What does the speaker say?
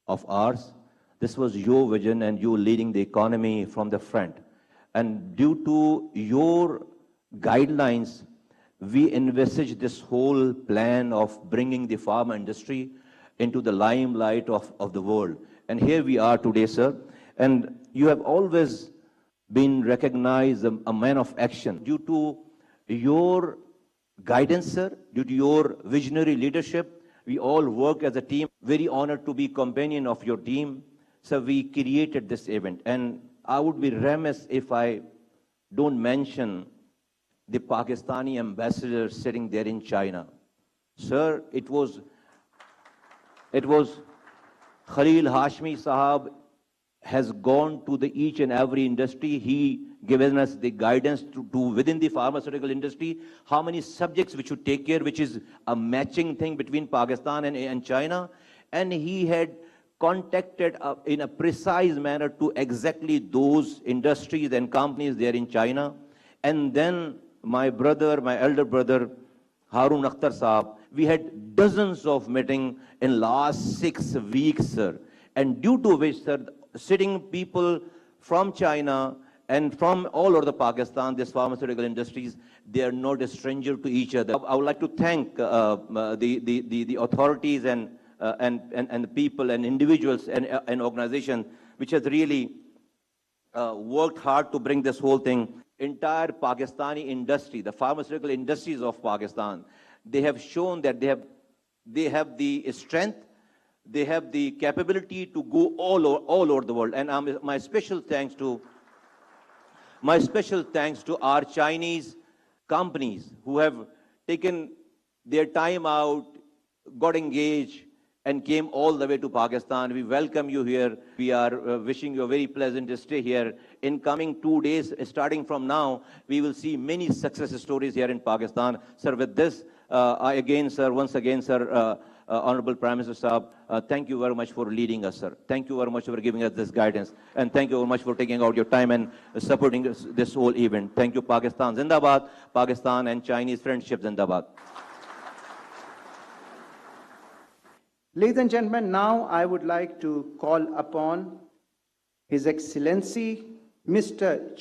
of ours. This was your vision and you leading the economy from the front. And due to your guidelines, we envisaged this whole plan of bringing the pharma industry into the limelight of the world. And here we are today, sir. And you have always been recognized a man of action. Due to your guidance, sir, due to your visionary leadership, we all work as a team. Very honored to be companion of your team. So we created this event. And I would be remiss if I don't mention the Pakistani ambassador sitting there in China. Sir, it was Khalil Hashmi Sahab has gone to the each and every industry. He given us the guidance to within the pharmaceutical industry, how many subjects we should take care, which is a matching thing between Pakistan and China. And he had contacted in a precise manner to exactly those industries and companies there in China. And then my brother, my elder brother, Harun Akhtar Saab, we had dozens of meetings in last 6 weeks, sir. And due to which, sir, sitting people from China and from all over the Pakistan, these pharmaceutical industries, they are not a stranger to each other. I would like to thank the authorities and the people and individuals and organizations which has really worked hard to bring this whole thing. Entire Pakistani industry, the pharmaceutical industries of Pakistan, they have shown that they have the strength, they have the capability to go all over the world. And my special thanks to our Chinese companies who have taken their time out, got engaged, and came all the way to Pakistan. We welcome you here. We are wishing you a very pleasant stay here. In coming 2 days, starting from now, we will see many success stories here in Pakistan. Sir, with this, once again, sir, Honorable Prime Minister Saab, thank you very much for leading us, sir. Thank you very much for giving us this guidance. And thank you very much for taking out your time and supporting this whole event. Thank you, Pakistan Zindabad, Pakistan and Chinese friendship Zindabad. Ladies and gentlemen, now I would like to call upon His Excellency, Mr.